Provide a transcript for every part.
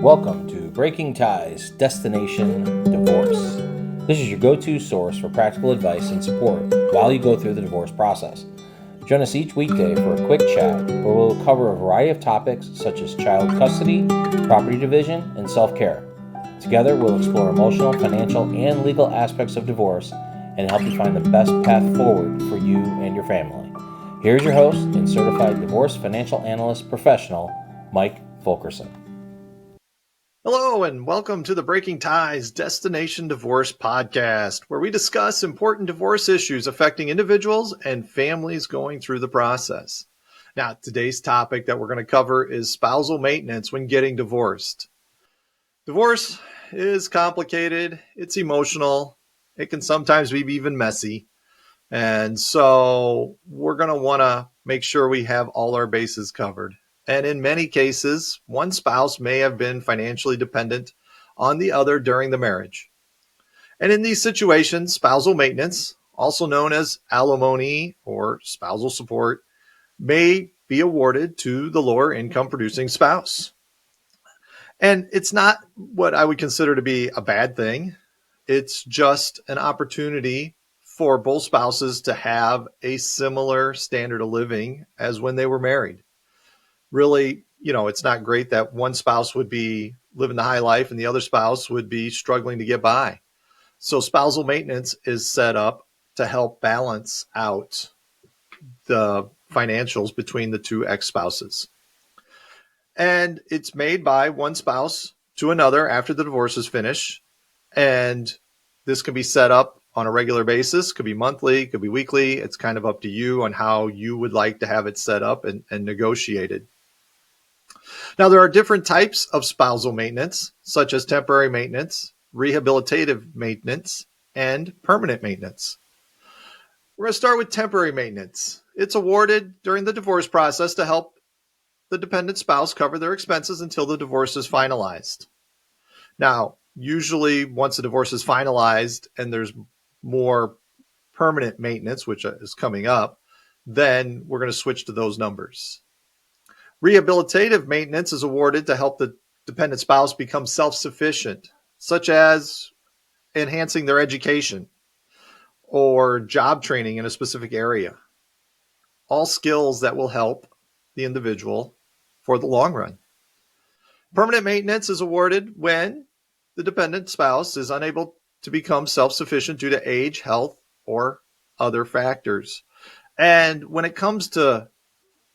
Welcome to Breaking Ties, Destination Divorce. This is your go-to source for practical advice and support while you go through the divorce process. Join us each weekday for a quick chat where we'll cover a variety of topics such as child custody, property division, and self-care. Together, we'll explore emotional, financial, and legal aspects of divorce and help you find the best path forward for you and your family. Here's your host and Certified Divorce Financial Analyst professional, Mike Fulkerson. Hello, and welcome to the Breaking Ties Destination Divorce podcast, where we discuss important divorce issues affecting individuals and families going through the process. Now, today's topic that we're going to cover is spousal maintenance when getting divorced. Divorce is complicated, it's emotional, it can sometimes be even messy, and so we're going to want to make sure we have all our bases covered. And in many cases, one spouse may have been financially dependent on the other during the marriage. And in these situations, spousal maintenance, also known as alimony or spousal support, may be awarded to the lower income producing spouse. And it's not what I would consider to be a bad thing. It's just an opportunity for both spouses to have a similar standard of living as when they were married. Really, it's not great that one spouse would be living the high life and the other spouse would be struggling to get by. So spousal maintenance is set up to help balance out the financials between the two ex-spouses. And it's made by one spouse to another after the divorce is finished. And this can be set up on a regular basis, could be monthly, could be weekly. It's kind of up to you on how you would like to have it set up and negotiated. Now, there are different types of spousal maintenance, such as temporary maintenance, rehabilitative maintenance, and permanent maintenance. We're going to start with temporary maintenance. It's awarded during the divorce process to help the dependent spouse cover their expenses until the divorce is finalized. Now, usually once the divorce is finalized and there's more permanent maintenance, which is coming up, then we're going to switch to those numbers. Rehabilitative maintenance is awarded to help the dependent spouse become self-sufficient, such as enhancing their education or job training in a specific area. All skills that will help the individual for the long run. Permanent maintenance is awarded when the dependent spouse is unable to become self-sufficient due to age, health, or other factors. And when it comes to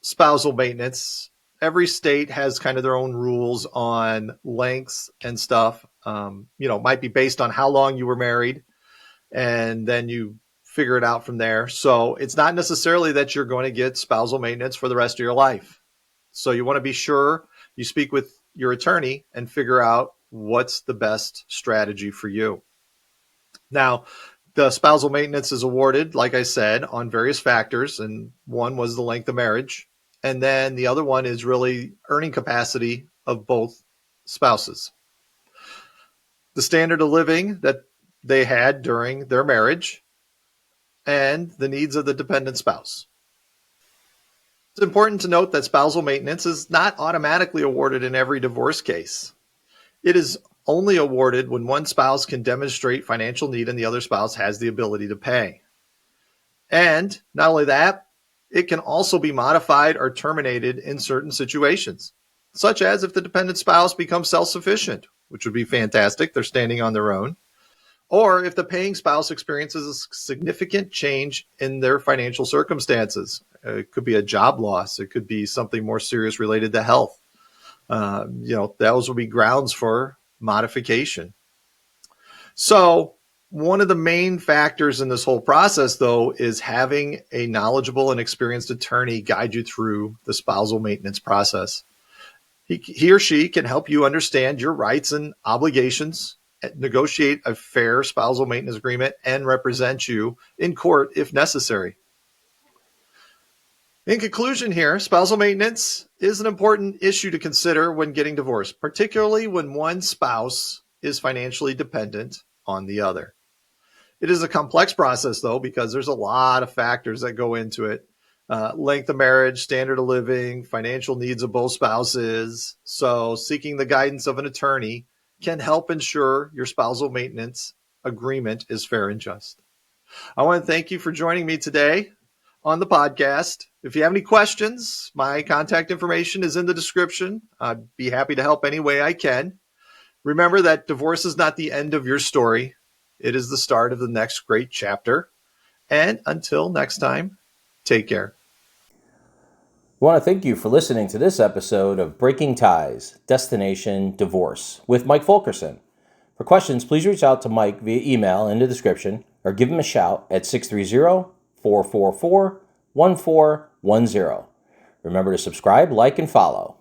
spousal maintenance, every state has kind of their own rules on lengths and stuff. Might be based on how long you were married, and then you figure it out from there. So it's not necessarily that you're going to get spousal maintenance for the rest of your life. So you want to be sure you speak with your attorney and figure out what's the best strategy for you. Now, the spousal maintenance is awarded, like I said, on various factors, and one was the length of marriage. And then the other one is really earning capacity of both spouses. The standard of living that they had during their marriage and the needs of the dependent spouse. It's important to note that spousal maintenance is not automatically awarded in every divorce case. It is only awarded when one spouse can demonstrate financial need and the other spouse has the ability to pay. And not only that, it can also be modified or terminated in certain situations, such as if the dependent spouse becomes self-sufficient, which would be fantastic, they're standing on their own, or if the paying spouse experiences a significant change in their financial circumstances. It could be a job loss, it could be something more serious related to health. Those will be grounds for modification. So one of the main factors in this whole process, though, is having a knowledgeable and experienced attorney guide you through the spousal maintenance process. He or she can help you understand your rights and obligations, negotiate a fair spousal maintenance agreement, and represent you in court if necessary. In conclusion here, spousal maintenance is an important issue to consider when getting divorced, particularly when one spouse is financially dependent on the other. It is a complex process, though, because there's a lot of factors that go into it. length of marriage, standard of living, financial needs of both spouses. So seeking the guidance of an attorney can help ensure your spousal maintenance agreement is fair and just. I want to thank you for joining me today on the podcast. If you have any questions, my contact information is in the description. I'd be happy to help any way I can. Remember that divorce is not the end of your story. It is the start of the next great chapter. And until next time, take care. We want to thank you for listening to this episode of Breaking Ties, Destination Divorce with Mike Fulkerson. For questions, please reach out to Mike via email in the description or give him a shout at 630-444-1410. Remember to subscribe, like, and follow.